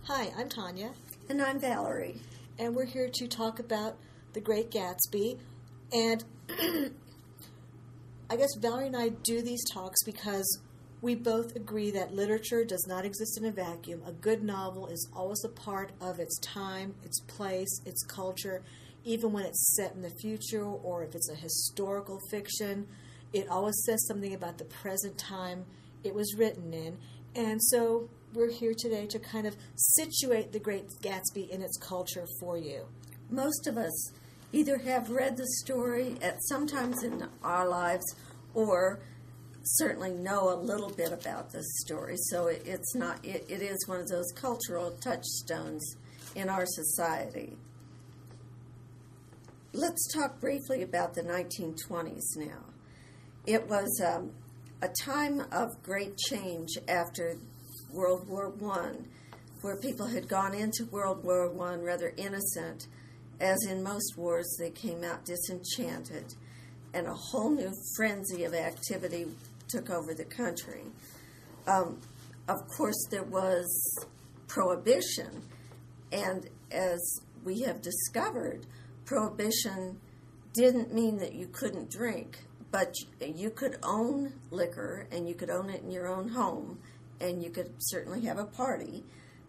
Hi, I'm Tanya. And I'm Valerie. And we're here to talk about The Great Gatsby. And I guess Valerie and I do these talks because we both agree that literature does not exist in a vacuum. A good novel is always a part of its time, its place, its culture, even when it's set in the future or if it's a historical fiction. It always says something about the present time it was written in. And so we're here today to kind of situate The Great Gatsby in its culture for you. Most of us either have read the story at some times in our lives or certainly know a little bit about this story. So it is one of those cultural touchstones in our society. Let's talk briefly about the 1920s now. It was a time of great change after World War I, where people had gone into World War I rather innocent. As in most wars, they came out disenchanted, and a whole new frenzy of activity took over the country. Of course, there was prohibition, and as we have discovered, prohibition didn't mean that you couldn't drink, but you could own liquor, and you could own it in your own home, and you could certainly have a party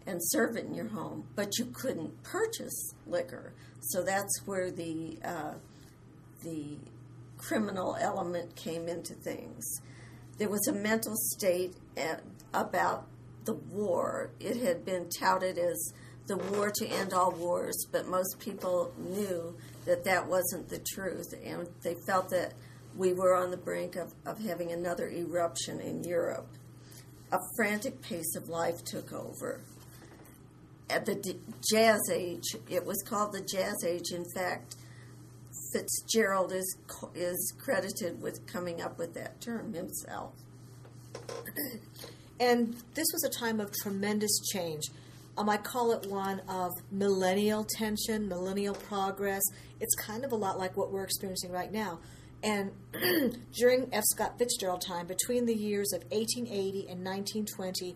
and serve it in your home, but you couldn't purchase liquor. So that's where the criminal element came into things. There was a mental state about the war. It had been touted as the war to end all wars, but most people knew that that wasn't the truth, and they felt that we were on the brink of having another eruption in Europe. A frantic pace of life took over. At the Jazz Age, it was called the Jazz Age. In fact, Fitzgerald is credited with coming up with that term himself. And this was a time of tremendous change. I call it one of millennial tension, millennial progress. It's kind of a lot like what we're experiencing right now. And during F. Scott Fitzgerald time, between the years of 1880 and 1920,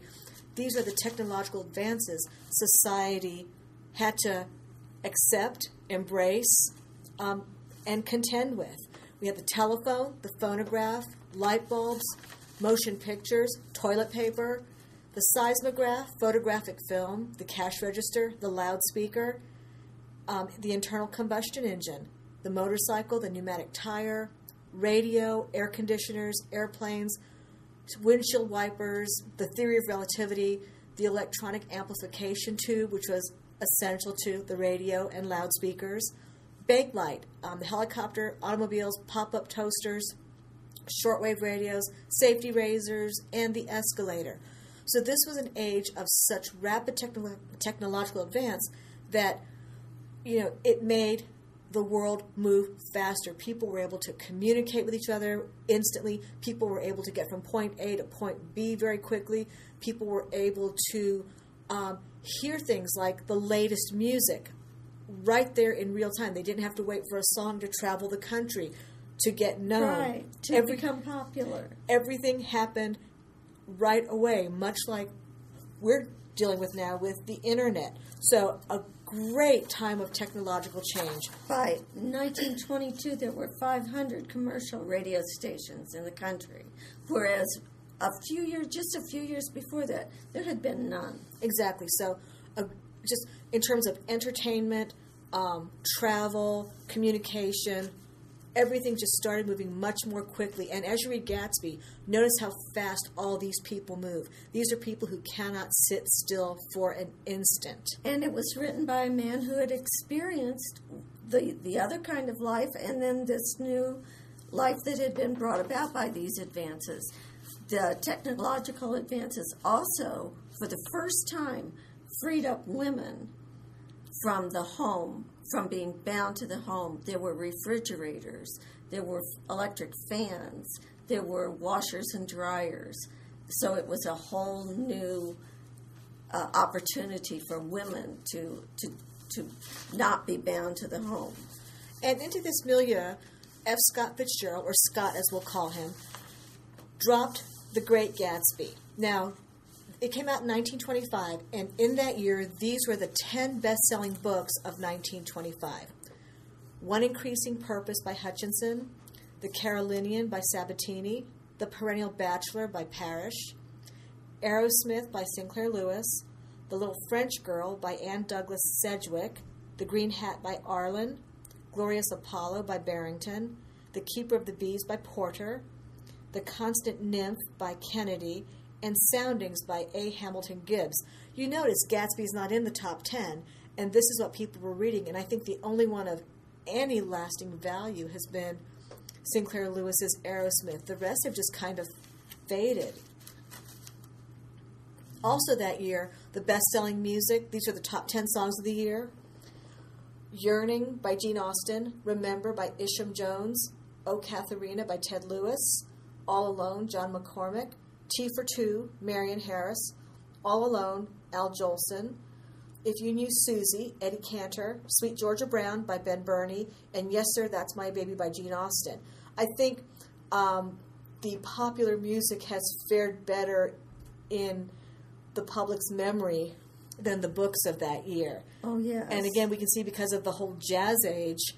these are the technological advances society had to accept, embrace, and contend with. We had the telephone, the phonograph, light bulbs, motion pictures, toilet paper, the seismograph, photographic film, the cash register, the loudspeaker, the internal combustion engine, the motorcycle, the pneumatic tire, radio, air conditioners, airplanes, windshield wipers, the theory of relativity, the electronic amplification tube, which was essential to the radio and loudspeakers, bakelight, the helicopter, automobiles, pop-up toasters, shortwave radios, safety razors, and the escalator. So this was an age of such rapid technological advance that, it made the world move faster. People were able to communicate with each other instantly. People were able to get from point A to point B very quickly. People were able to hear things like the latest music right there in real time. They didn't have to wait for a song to travel the country to get known. Right, to become popular. Everything happened right away, much like we're dealing with now with the internet. So a great time of technological change. By 1922, there were 500 commercial radio stations in the country, whereas just a few years before that, there had been none. Exactly. So just in terms of entertainment, travel, communication, everything just started moving much more quickly. And as you read Gatsby, notice how fast all these people move. These are people who cannot sit still for an instant. And it was written by a man who had experienced the other kind of life and then this new life that had been brought about by these advances. The technological advances also, for the first time, freed up women from the home, from being bound to the home. There were refrigerators, there were electric fans, there were washers and dryers. So it was a whole new opportunity for women to not be bound to the home. And into this milieu, F. Scott Fitzgerald, or Scott as we'll call him, dropped The Great Gatsby. Now, It came out in 1925, and in that year, these were the 10 best-selling books of 1925. One Increasing Purpose by Hutchinson, The Carolinian by Sabatini, The Perennial Bachelor by Parrish, Aerosmith by Sinclair Lewis, The Little French Girl by Anne Douglas Sedgwick, The Green Hat by Arlen, Glorious Apollo by Barrington, The Keeper of the Bees by Porter, The Constant Nymph by Kennedy, and Soundings by A. Hamilton Gibbs. You notice Gatsby's not in the top 10, and this is what people were reading, and I think the only one of any lasting value has been Sinclair Lewis's Aerosmith. The rest have just kind of faded. Also that year, the best-selling music, these are the top 10 songs of the year: Yearning by Gene Austen, Remember by Isham Jones, O Katharina by Ted Lewis, All Alone, John McCormick, Tea for Two, Marion Harris, All Alone, Al Jolson, If You Knew Susie, Eddie Cantor, Sweet Georgia Brown by Ben Burney, and Yes Sir, That's My Baby by Gene Austen. I think the popular music has fared better in the public's memory than the books of that year. Oh, yes. And again, we can see because of the whole jazz age,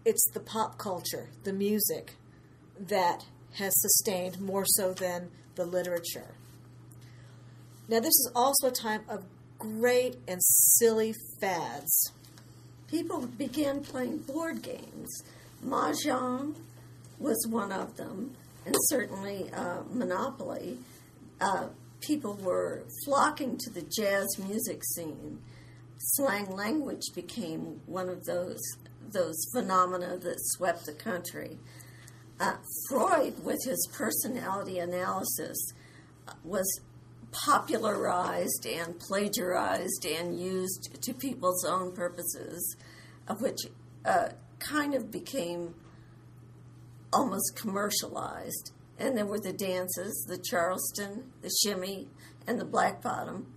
it's the pop culture, the music, that has sustained more so than the literature. Now, this is also a time of great and silly fads. People began playing board games. Mahjong was one of them, and certainly Monopoly. People were flocking to the jazz music scene. Slang language became one of those phenomena that swept the country. Freud, with his personality analysis, was popularized and plagiarized and used to people's own purposes, which kind of became almost commercialized. And there were the dances, the Charleston, the shimmy, and the black bottom.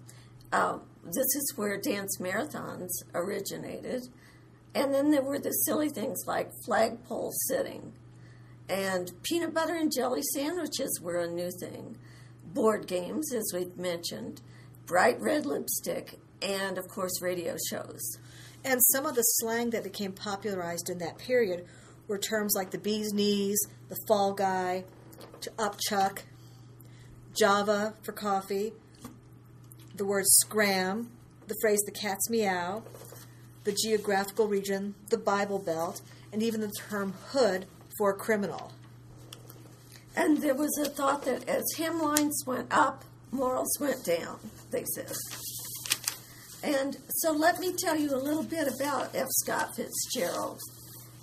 This is where dance marathons originated. And then there were the silly things like flagpole sitting. And peanut butter and jelly sandwiches were a new thing. Board games, as we've mentioned, bright red lipstick, and, of course, radio shows. And some of the slang that became popularized in that period were terms like the bee's knees, the fall guy, to upchuck, Java for coffee, the word scram, the phrase the cat's meow, the geographical region, the Bible Belt, and even the term hood for criminal. And there was a thought that as hemlines went up, morals went down, they said. And so let me tell you a little bit about F. Scott Fitzgerald,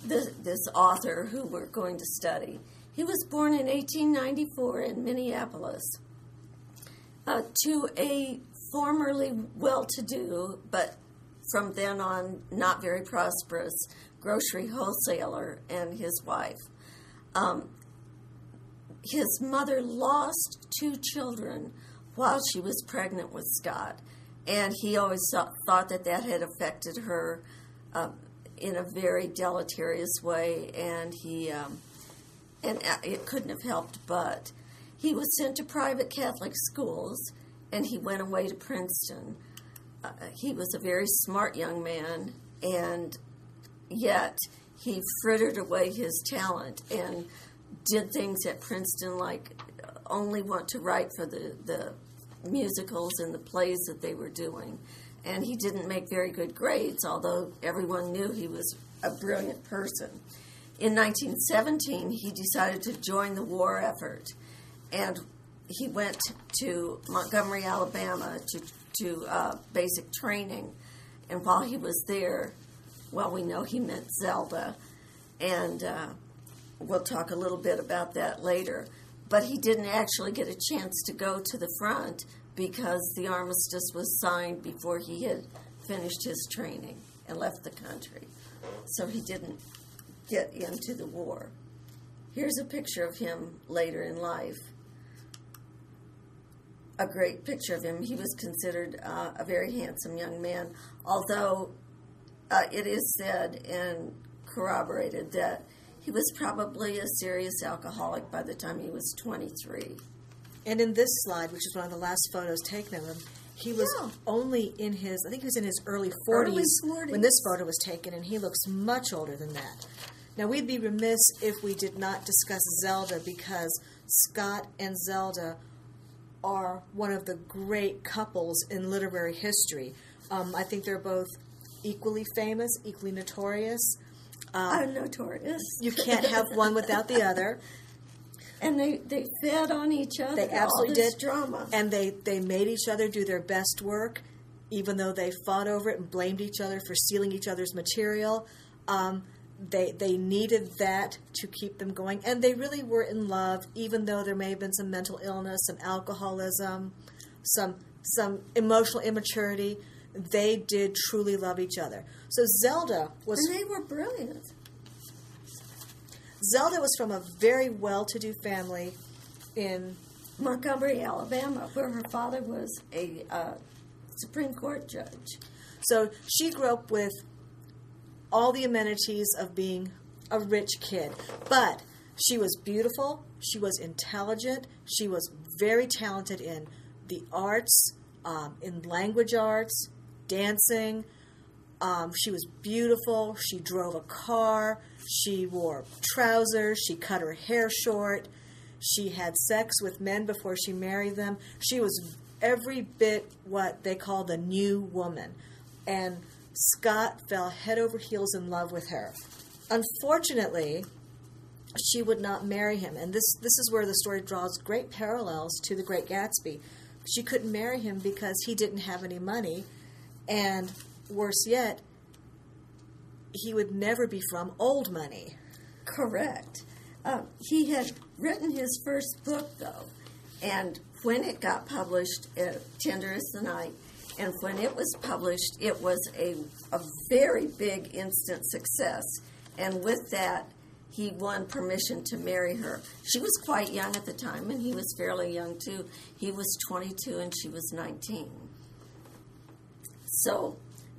this author who we're going to study. He was born in 1894 in Minneapolis to a formerly well-to-do, but from then on not very prosperous, grocery wholesaler and his wife. His mother lost 2 children while she was pregnant with Scott, and he always thought that had affected her in a very deleterious way, and it couldn't have helped but. He was sent to private Catholic schools, and he went away to Princeton. He was a very smart young man, and yet he frittered away his talent and did things at Princeton like only want to write for the musicals and the plays that they were doing. And he didn't make very good grades, although everyone knew he was a brilliant person. In 1917, he decided to join the war effort, and he went to Montgomery, Alabama to basic training. And while he was there, well, we know he meant Zelda, and we'll talk a little bit about that later. But he didn't actually get a chance to go to the front because the armistice was signed before he had finished his training and left the country. So he didn't get into the war. Here's a picture of him later in life. A great picture of him. He was considered a very handsome young man, although it is said and corroborated that he was probably a serious alcoholic by the time he was 23. And in this slide, which is one of the last photos taken of him, he was only in his, I think he was in his early 40s when this photo was taken, and he looks much older than that. Now, we'd be remiss if we did not discuss Zelda, because Scott and Zelda are one of the great couples in literary history. I think they're both equally famous, equally notorious. Notorious. You can't have one without the other. And they fed on each other. They absolutely all this did. Drama. And they made each other do their best work, even though they fought over it and blamed each other for stealing each other's material. They needed that to keep them going. And they really were in love, even though there may have been some mental illness, some alcoholism, some emotional immaturity. They did truly love each other. So Zelda was... And they were brilliant. Zelda was from a very well-to-do family in Montgomery, Alabama, where her father was a Supreme Court judge. So she grew up with all the amenities of being a rich kid. But she was beautiful, she was intelligent, she was very talented in the arts, in language arts, dancing. She was beautiful. She drove a car. She wore trousers. She cut her hair short. She had sex with men before she married them. She was every bit what they call the new woman. And Scott fell head over heels in love with her. Unfortunately, she would not marry him. And this is where the story draws great parallels to The Great Gatsby. She couldn't marry him because he didn't have any money. And worse yet, he would never be from old money. Correct. He had written his first book, though, and when it got published, Tender as the Night, and when it was published, it was a very big instant success. And with that, he won permission to marry her. She was quite young at the time, and he was fairly young, too. He was 22, and she was 19. So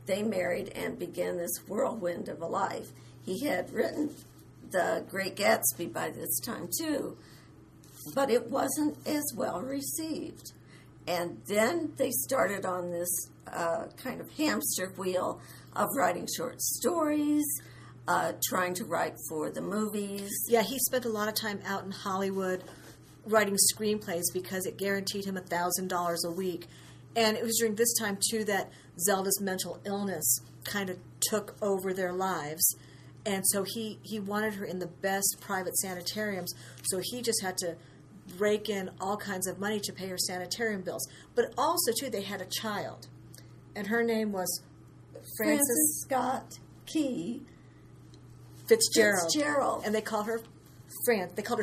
they married and began this whirlwind of a life. He had written The Great Gatsby by this time, too, but it wasn't as well received. And then they started on this kind of hamster wheel of writing short stories, trying to write for the movies. Yeah, he spent a lot of time out in Hollywood writing screenplays because it guaranteed him $1,000 a week. And it was during this time, too, that Zelda's mental illness kind of took over their lives. And so he wanted her in the best private sanitariums, so he just had to rake in all kinds of money to pay her sanitarium bills. But also, too, they had a child. And her name was Frances Scott Key Fitzgerald. And they called her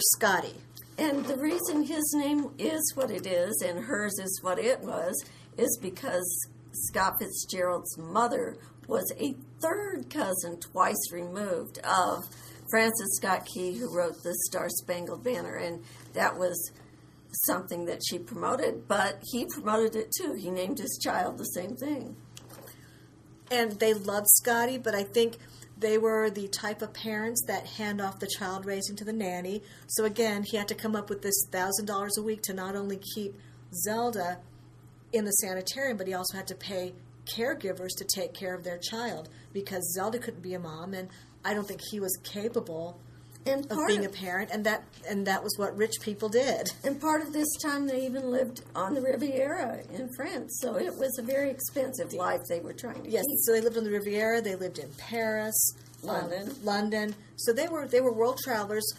Scotty. And the reason his name is what it is and hers is what it was is because Scott Fitzgerald's mother was a third cousin twice removed of Frances Scott Key, who wrote the Star-Spangled Banner, and that was something that she promoted, but he promoted it too. He named his child the same thing. And they loved Scotty, but I think they were the type of parents that hand off the child raising to the nanny. So again, he had to come up with this $1,000 a week to not only keep Zelda in the sanitarium, but he also had to pay caregivers to take care of their child because Zelda couldn't be a mom, and I don't think he was capable of being a parent, and that was what rich people did. And part of this time they even lived on the Riviera in France, so it was a very expensive life they were trying to keep. So they lived on the Riviera, they lived in Paris, London. So they were world travelers.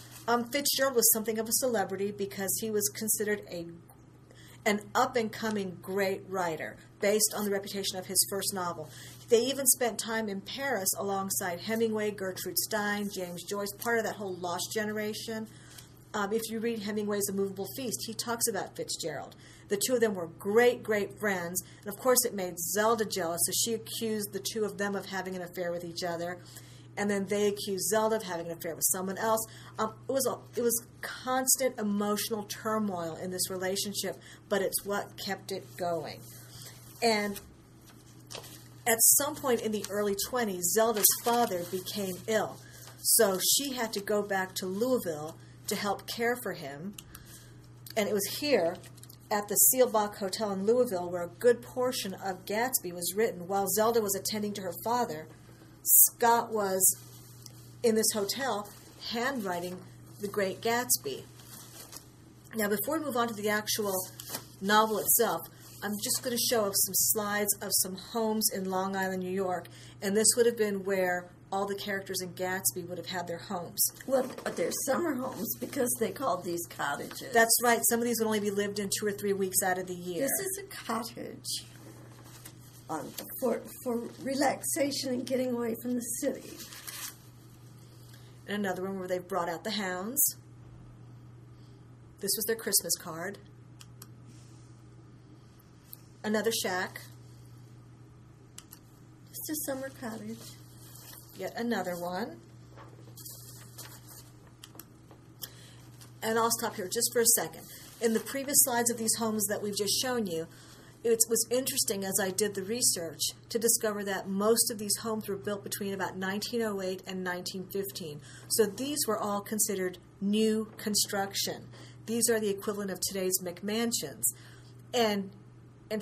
Fitzgerald was something of a celebrity because he was considered an up-and-coming great writer based on the reputation of his first novel. They even spent time in Paris alongside Hemingway, Gertrude Stein, James Joyce, part of that whole lost generation. If you read Hemingway's A Movable Feast, he talks about Fitzgerald. The two of them were great, great friends, and of course it made Zelda jealous, so she accused the two of them of having an affair with each other, and then they accused Zelda of having an affair with someone else. It was constant emotional turmoil in this relationship, but it's what kept it going. And at some point in the early 20s, Zelda's father became ill. So she had to go back to Louisville to help care for him. And it was here at the Seelbach Hotel in Louisville, where a good portion of Gatsby was written. While Zelda was attending to her father, Scott was in this hotel handwriting The Great Gatsby. Now, before we move on to the actual novel itself, I'm just going to show some slides of some homes in Long Island, New York, and this would have been where all the characters in Gatsby would have had their homes. Well, they're summer homes because they called these cottages. That's right. Some of these would only be lived in 2 or 3 weeks out of the year. This is a cottage for relaxation and getting away from the city. And another one where they've brought out the hounds. This was their Christmas card. Another shack. Just a summer cottage. Yet another one. And I'll stop here just for a second. In the previous slides of these homes that we've just shown you, it was interesting as I did the research to discover that most of these homes were built between about 1908 and 1915. So these were all considered new construction. These are the equivalent of today's McMansions. And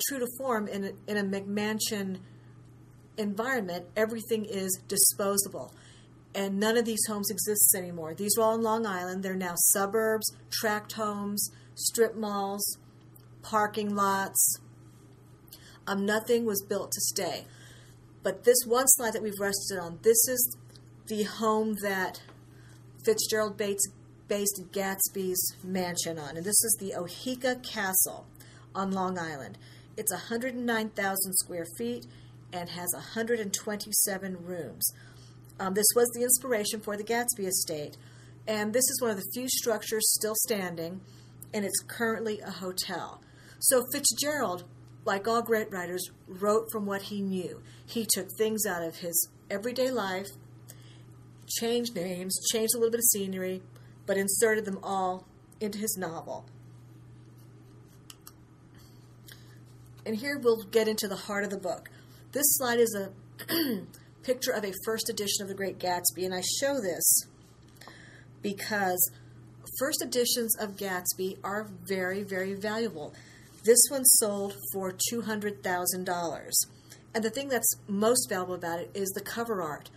true to form, in a McMansion environment, everything is disposable. And none of these homes exists anymore. These are all in Long Island. They're now suburbs, tract homes, strip malls, parking lots. Nothing was built to stay. But this one slide that we've rested on, this is the home that Fitzgerald based Gatsby's mansion on. And this is the Oheka Castle on Long Island. It's 109,000 square feet and has 127 rooms. This was the inspiration for the Gatsby estate, and this is one of the few structures still standing, and it's currently a hotel. So Fitzgerald, like all great writers, wrote from what he knew. He took things out of his everyday life, changed names, changed a little bit of scenery, but inserted them all into his novel. And here we'll get into the heart of the book. This slide is a picture of a first edition of The Great Gatsby, and I show this because first editions of Gatsby are very, very valuable. This one sold for $200,000. And the thing that's most valuable about it is the cover art.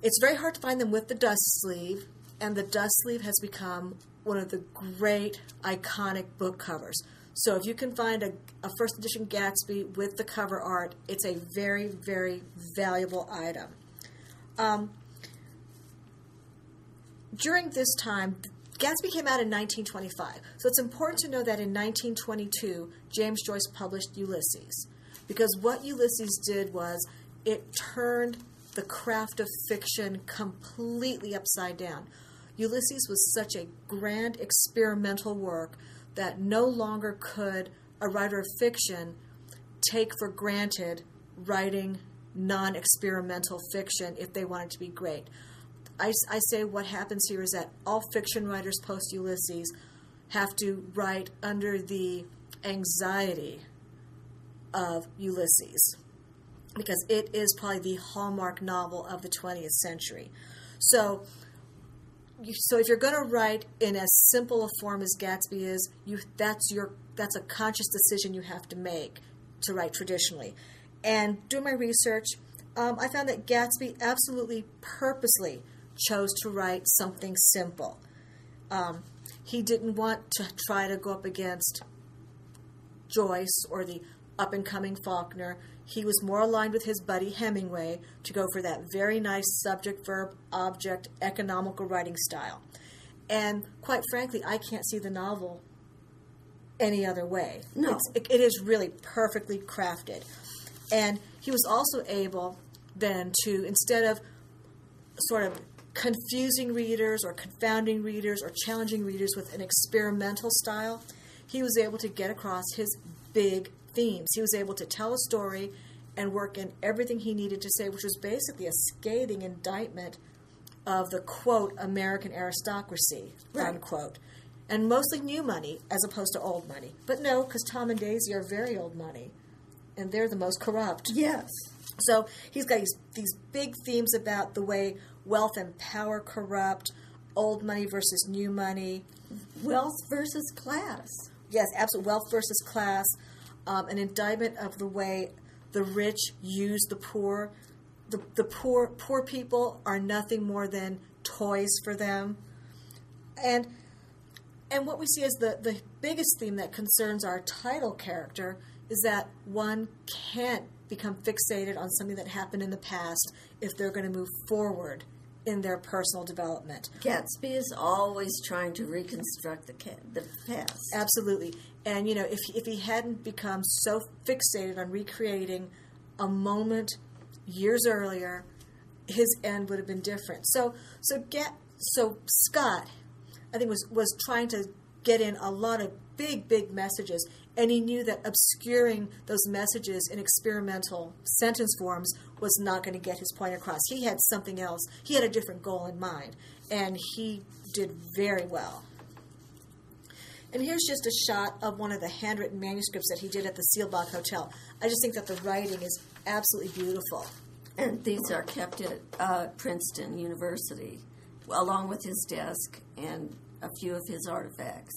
It's very hard to find them with the dust sleeve, and the dust sleeve has become one of the great iconic book covers. So if you can find a first edition Gatsby with the cover art, it's a very, very valuable item. During this time, Gatsby came out in 1925. So it's important to know that in 1922, James Joyce published Ulysses. Because what Ulysses did was it turned the craft of fiction completely upside down. Ulysses was such a grand experimental work that no longer could a writer of fiction take for granted writing non-experimental fiction if they wanted to be great. I say what happens here is that all fiction writers post-Ulysses have to write under the anxiety of Ulysses, because it is probably the hallmark novel of the 20th century. So if you're going to write in as simple a form as Gatsby is, that's a conscious decision you have to make to write traditionally. And doing my research, I found that Gatsby absolutely purposely chose to write something simple. He didn't want to try to go up against Joyce or the up-and-coming Faulkner. He was more aligned with his buddy Hemingway to go for that very nice subject-verb-object economical writing style. And quite frankly, I can't see the novel any other way. No. It is really perfectly crafted. And he was also able then to, instead of sort of confusing readers or confounding readers or challenging readers with an experimental style, he was able to get across his big themes. He was able to tell a story and work in everything he needed to say, which was basically a scathing indictment of the, quote, American aristocracy, right, unquote. And mostly new money as opposed to old money. But no, because Tom and Daisy are very old money, and they're the most corrupt. Yes. So he's got these big themes about the way wealth and power corrupt, old money versus new money. Wealth versus class. Yes, absolute wealth versus class, an indictment of the way the rich use the poor. The poor people are nothing more than toys for them. And what we see as the biggest theme that concerns our title character is that one can't become fixated on something that happened in the past if they're going to move forward in their personal development. Gatsby is always trying to reconstruct the past. Absolutely. And, if he hadn't become so fixated on recreating a moment years earlier, his end would have been different. So Scott, I think, was trying to get in a lot of big messages, and he knew that obscuring those messages in experimental sentence forms was not going to get his point across. He had something else. He had a different goal in mind, and he did very well. And here's just a shot of one of the handwritten manuscripts that he did at the Seelbach Hotel. I just think that the writing is absolutely beautiful. And these are kept at Princeton University, along with his desk and a few of his artifacts.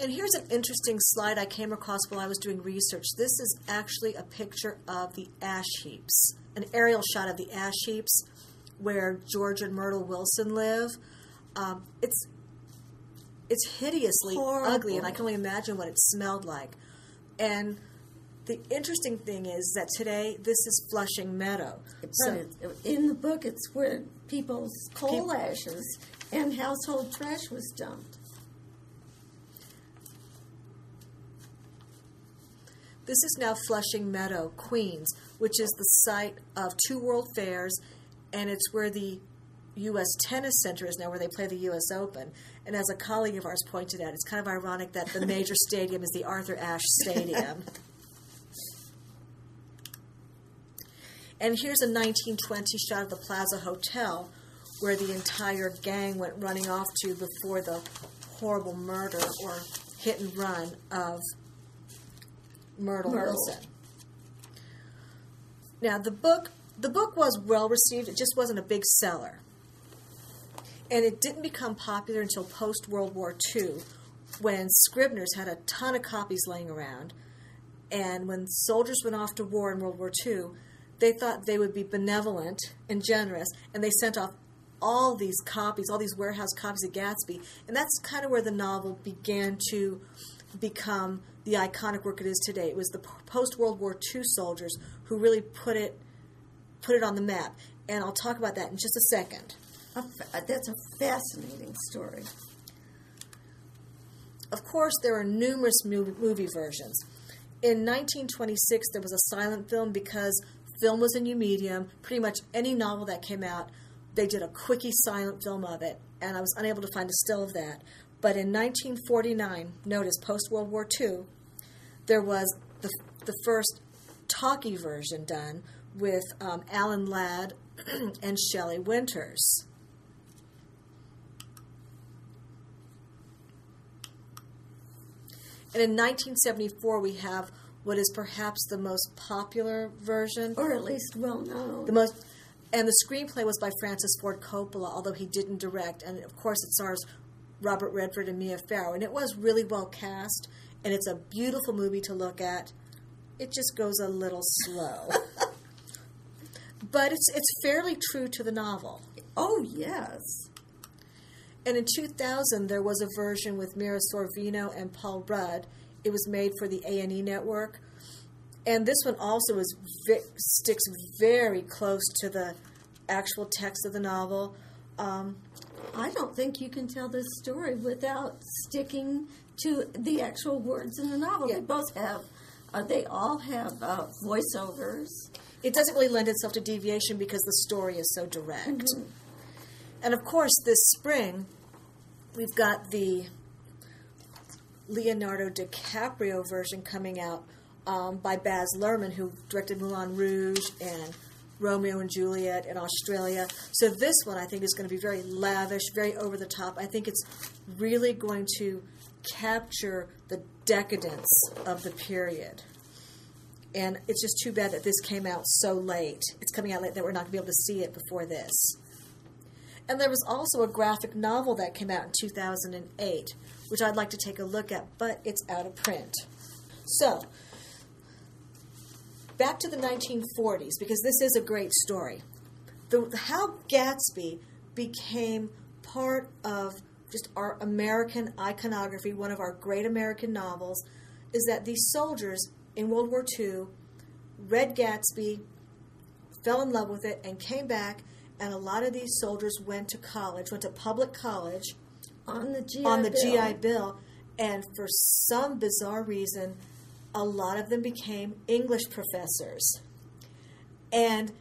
And here's an interesting slide I came across while I was doing research. This is actually a picture of the ash heaps, an aerial shot of the ash heaps where George and Myrtle Wilson live. It's hideously ugly, and I can only imagine what it smelled like. And the interesting thing is that today this is Flushing Meadow. So in the book, it's where people's coal ashes and household trash was dumped. This is now Flushing Meadow, Queens, which is the site of 2 World Fairs, and it's where the U.S. Tennis Center is now, where they play the U.S. Open. And as a colleague of ours pointed out, it's kind of ironic that the major stadium is the Arthur Ashe Stadium. And here's a 1920 shot of the Plaza Hotel, where the entire gang went running off to before the horrible murder or hit and run of Myrtle Wilson. Now, the book was well received. It just wasn't a big seller. And it didn't become popular until post-World War II, when Scribner's had a ton of copies laying around. And when soldiers went off to war in World War II, they thought they would be benevolent and generous, and they sent off all these copies, all these warehouse copies of Gatsby. And that's kind of where the novel began to become the iconic work it is today. It was the post-World War II soldiers who really put it on the map. And I'll talk about that in just a second. That's a fascinating story. Of course, there are numerous movie versions. In 1926, there was a silent film because film was a new medium. Pretty much any novel that came out, they did a quickie silent film of it, and I was unable to find a still of that. But in 1949, notice post-World War II, there was the first talkie version done with Alan Ladd and Shelley Winters. And in 1974, we have what is perhaps the most popular version, or at least well known. And the screenplay was by Francis Ford Coppola, although he didn't direct. And of course, it stars Robert Redford and Mia Farrow, and it was really well cast. And it's a beautiful movie to look at. It just goes a little slow, but it's fairly true to the novel. Oh yes. And in 2000, there was a version with Mira Sorvino and Paul Rudd. It was made for the A&E network. And this one also sticks very close to the actual text of the novel. I don't think you can tell this story without sticking to the actual words in the novel. Yeah. They all have voiceovers. It doesn't really lend itself to deviation because the story is so direct. Mm-hmm. And of course, this spring, we've got the Leonardo Dicaprio version coming out by Baz Luhrmann, who directed Moulin Rouge and Romeo and Juliet in Australia. So this one, I think, is going to be very lavish, very over the top. I think it's really going to capture the decadence of the period. And it's just too bad that this came out so late. It's coming out late that we're not going to be able to see it before this. And there was also a graphic novel that came out in 2008, which I'd like to take a look at, but it's out of print. So, back to the 1940s, because this is a great story. How Gatsby became part of just our American iconography, one of our great American novels, is that these soldiers in World War II read Gatsby, fell in love with it, and came back, and a lot of these soldiers went to college, went to public college on the GI Bill, and for some bizarre reason, a lot of them became English professors. And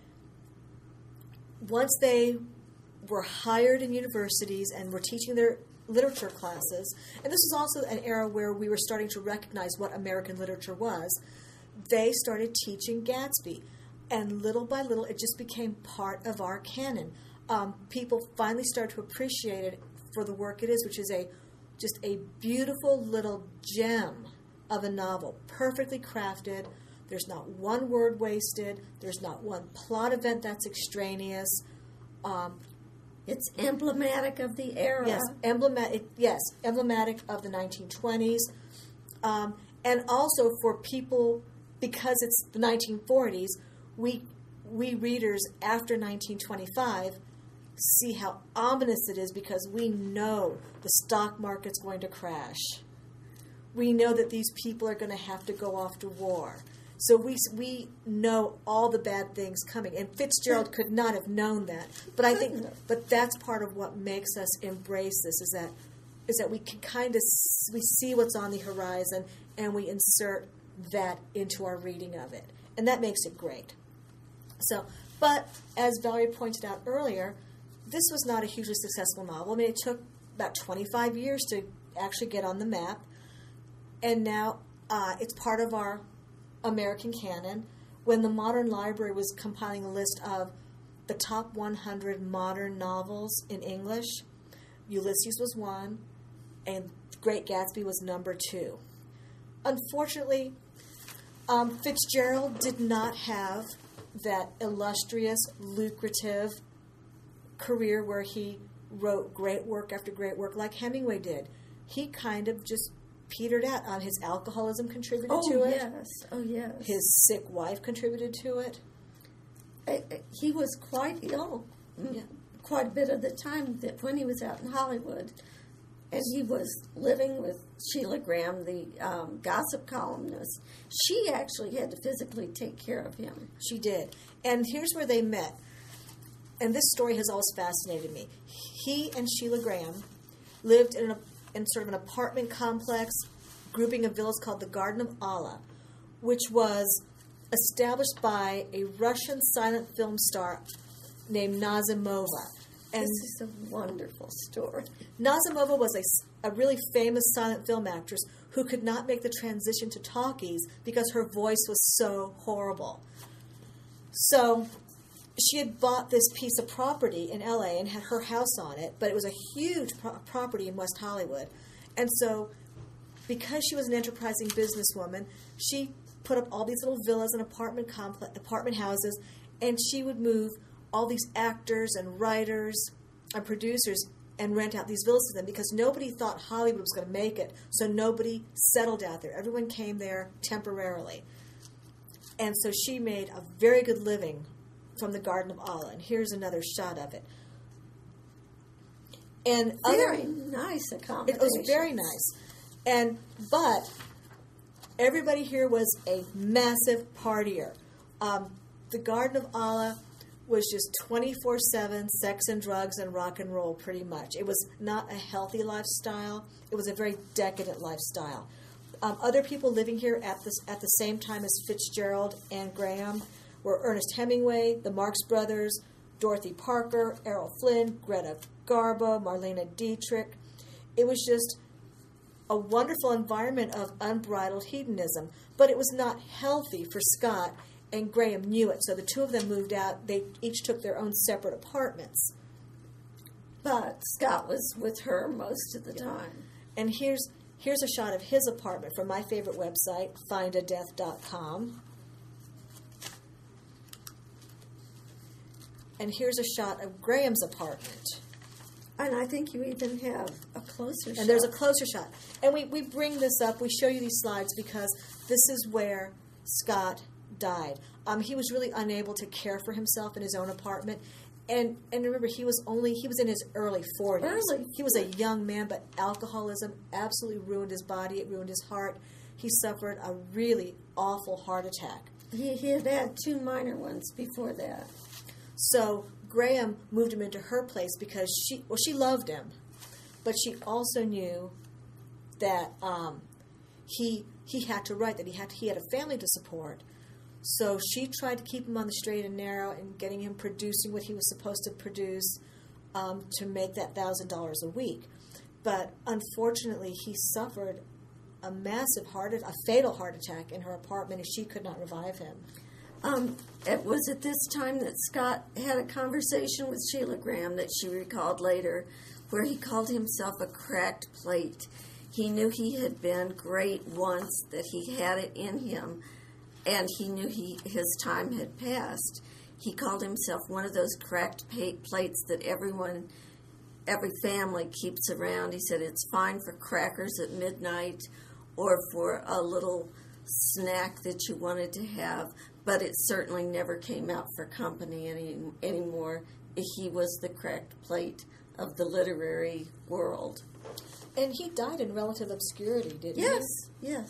once they were hired in universities and were teaching their literature classes, and this was also an era where we were starting to recognize what American literature was, they started teaching Gatsby. And little by little, it just became part of our canon. People finally started to appreciate it for the work it is, which is just a beautiful little gem of a novel, perfectly crafted. There's not one word wasted. There's not one plot event that's extraneous. It's emblematic of the era. Yes, emblematic of the 1920s. And also for people, because it's the 1940s, we readers after 1925 see how ominous it is, because we know the stock market's going to crash. We know that these people are going to have to go off to war. So we know all the bad things coming. And Fitzgerald could not have known that. But that's part of what makes us embrace this, is that we can we see what's on the horizon, and we insert that into our reading of it. And that makes it great. So, but as Valerie pointed out earlier, this was not a hugely successful novel. I mean, it took about 25 years to actually get on the map, and now it's part of our American canon. When the Modern Library was compiling a list of the top 100 modern novels in English, Ulysses was one, and Great Gatsby was number 2. Unfortunately, Fitzgerald did not have that illustrious, lucrative career where he wrote great work after great work like Hemingway did. He kind of just petered out. His alcoholism contributed to it. Oh, yes. His sick wife contributed to it. He was quite ill quite a bit of the time that when he was out in Hollywood. And he was living with Sheila Graham, the gossip columnist. She actually had to physically take care of him. She did. And here's where they met. And this story has always fascinated me. He and Sheila Graham lived in sort of an apartment complex, grouping of villas called the Garden of Allah, which was established by a Russian silent film star named Nazimova. And this is a wonderful story. Nazimova was a really famous silent film actress who could not make the transition to talkies because her voice was so horrible. So she had bought this piece of property in L.A. and had her house on it, but it was a huge property in West Hollywood. And so because she was an enterprising businesswoman, she put up all these little villas and apartment houses, and she would move all these actors and writers and producers and rent out these villas to them, because nobody thought Hollywood was going to make it, so nobody settled out there. Everyone came there temporarily. And so she made a very good living from the Garden of Allah. And here's another shot of it. And very nice accommodation. It was very nice. But everybody here was a massive partier. The Garden of Allah was just 24/7 sex and drugs and rock and roll, pretty much. It was not a healthy lifestyle. It was a very decadent lifestyle. Other people living here at the same time as Fitzgerald and Graham were Ernest Hemingway, the Marx Brothers, Dorothy Parker, Errol Flynn, Greta Garbo, Marlene Dietrich. It was just a wonderful environment of unbridled hedonism, but it was not healthy for Scott, and Graham knew it. So the two of them moved out. They each took their own separate apartments. But Scott was with her most of the time. And here's a shot of his apartment from my favorite website, findadeath.com. And here's a shot of Graham's apartment. And I think you even have a closer shot. And there's a closer shot. And we bring this up, we show you these slides because this is where Scott died. He was really unable to care for himself in his own apartment. And remember, he was in his early 40s. He was a young man, but alcoholism absolutely ruined his body. It ruined his heart. He suffered a really awful heart attack. He had 2 minor ones before that. So Graham moved him into her place because she loved him, but she also knew that he had to write, that he had a family to support. So she tried to keep him on the straight and narrow and getting him producing what he was supposed to produce to make that $1,000 a week. But unfortunately, he suffered a fatal heart attack in her apartment, and she could not revive him. It was at this time that Scott had a conversation with Sheila Graham that she recalled later, where he called himself a cracked plate. He knew he had been great once, that he had it in him, and he knew his time had passed. He called himself one of those cracked plates that every family keeps around. He said it's fine for crackers at midnight or for a little snack that you wanted to have, but it certainly never came out for company anymore. He was the cracked plate of the literary world. And he died in relative obscurity, didn't he? Yes.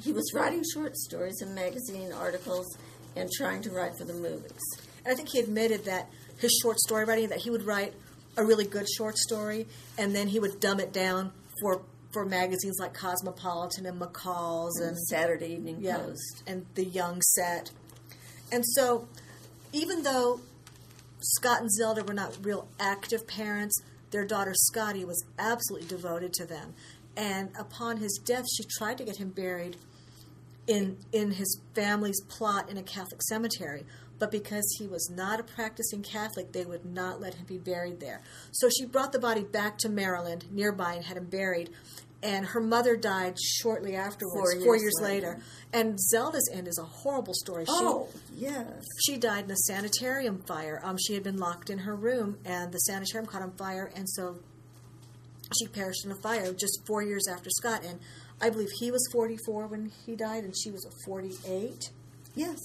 He was writing short stories and magazine articles and trying to write for the movies. And I think he admitted that his short story writing, that he would write a really good short story, and then he would dumb it down for magazines like Cosmopolitan and McCall's and Saturday Evening Post and the Young Set. And so, even though Scott and Zelda were not real active parents, their daughter Scotty was absolutely devoted to them. And upon his death, she tried to get him buried in his family's plot in a Catholic cemetery. But because he was not a practicing Catholic, they would not let him be buried there. So she brought the body back to Maryland, nearby, and had him buried. And her mother died shortly afterwards, 4 years later. And Zelda's end is a horrible story. Yes. She died in a sanitarium fire. She had been locked in her room, and the sanitarium caught on fire, and so she perished in a fire just 4 years after Scott. And I believe he was 44 when he died, and she was 48. Yes.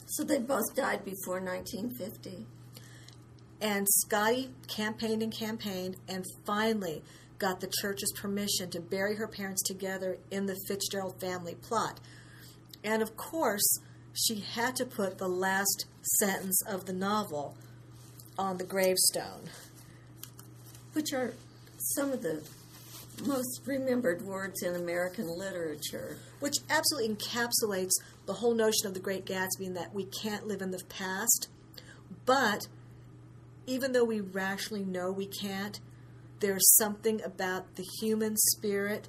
So they both died before 1950. And Scotty campaigned and finally got the church's permission to bury her parents together in the Fitzgerald family plot. And of course, she had to put the last sentence of the novel on the gravestone, which are some of the most remembered words in American literature. Which absolutely encapsulates the whole notion of the Great Gatsby, in that we can't live in the past, but even though we rationally know we can't, there's something about the human spirit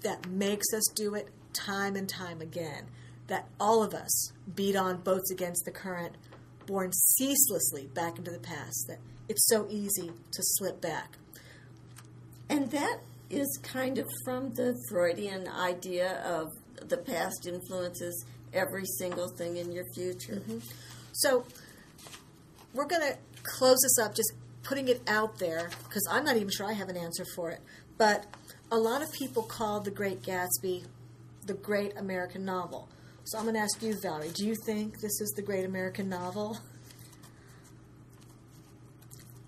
that makes us do it time and time again. That all of us beat on boats against the current, borne ceaselessly back into the past. That it's so easy to slip back. And that is kind of from the Freudian idea of the past influences every single thing in your future. Mm-hmm. So we're going to close this up just putting it out there, because I'm not even sure I have an answer for it. But a lot of people call The Great Gatsby the great American novel. So I'm going to ask you, Valerie, do you think this is the great American novel?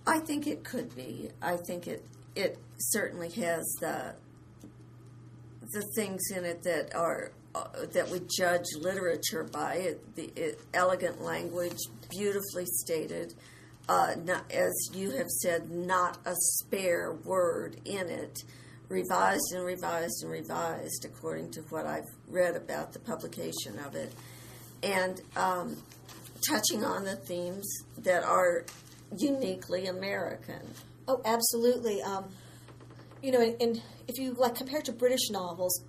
I think it could be. I think it certainly has the things in it that are that we judge literature by. Elegant language, beautifully stated. Not, as you have said, not a spare word in it, revised and revised and revised according to what I've read about the publication of it, and touching on the themes that are uniquely American. Oh, absolutely. And if you compare it to British novels,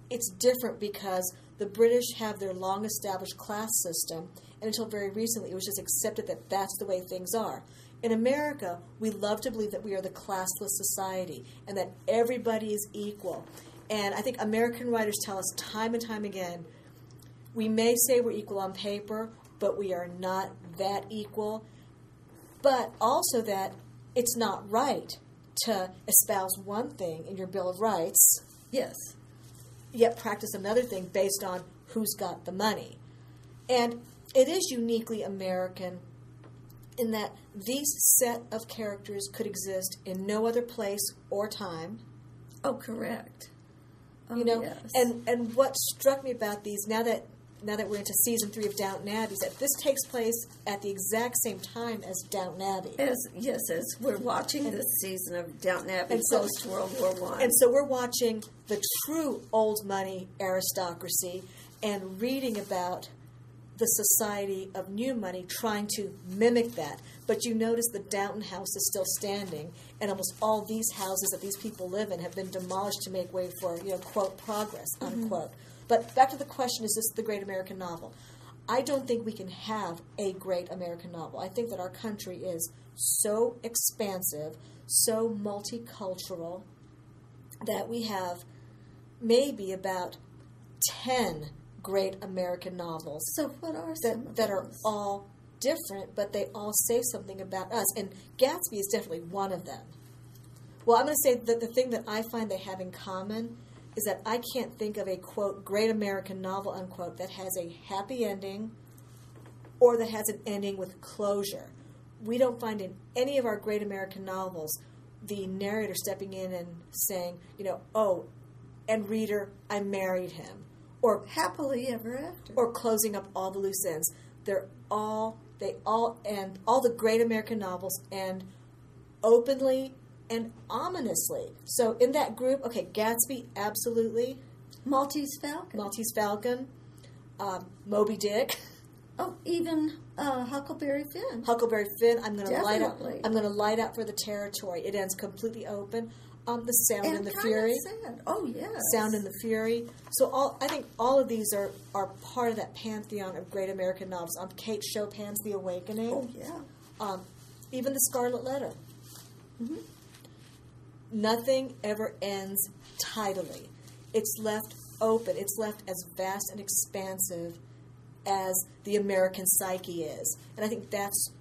it's different because the British have their long-established class system, and until very recently, it was just accepted that that's the way things are. In America, we love to believe that we are the classless society and that everybody is equal. And I think American writers tell us time and time again, we may say we're equal on paper, but we are not that equal. but also that it's not right to espouse one thing in your Bill of Rights, Yes. yet practice another thing based on who's got the money. And it is uniquely American in that these set of characters could exist in no other place or time. Oh, correct. Oh, You know, yes. and what struck me about these, now that we're into season 3 of Downton Abbey, is that this takes place at the exact same time as Downton Abbey. As we're watching this season of Downton Abbey post World War I. And so we're watching the true old money aristocracy and reading about the society of new money trying to mimic that. But you notice the Downton house is still standing, and almost all these houses that these people live in have been demolished to make way for, quote, progress, unquote. But back to the question, is this the great American novel? I don't think we can have a great American novel. I think that our country is so expansive, so multicultural, that we have maybe about 10 great American novels. So what are some of that are those? all different, but they all say something about us. And Gatsby is definitely one of them. Well, I'm going to say that the thing that I find they have in common is that I can't think of a, quote, great American novel, unquote, that has a happy ending or that has an ending with closure. We don't find in any of our great American novels the narrator stepping in and saying, oh, and reader, I married him. Or Happily Ever After. or closing up all the loose ends. They all end, all the great American novels end openly and ominously. So in that group, okay, Gatsby, absolutely. Maltese Falcon. Maltese Falcon, Moby Dick, Oh, even Huckleberry Finn. Huckleberry Finn. I'm going to light up. Definitely. I'm going to light out for the territory. It ends completely open. The Sound and the kind Fury. of sad. Oh, yes. Sound and the Fury. So I think all of these are part of that pantheon of great American novels. Kate Chopin's The Awakening. Oh, yeah. Even The Scarlet Letter. Mm-hmm. Nothing ever ends tidily. It's left open. It's left as vast and expansive as the American psyche is. And I think that's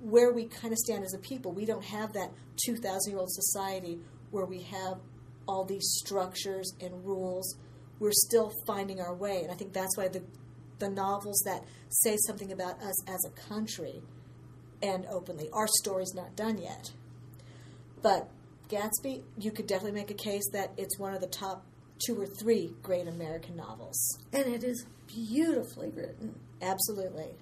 where we kind of stand as a people. We don't have that 2,000-year-old society where we have all these structures and rules. We're still finding our way. And I think that's why the novels that say something about us as a country end openly. Our story's not done yet. But Gatsby, you could definitely make a case that it's one of the top 2 or 3 great American novels. And it is beautifully written. Absolutely.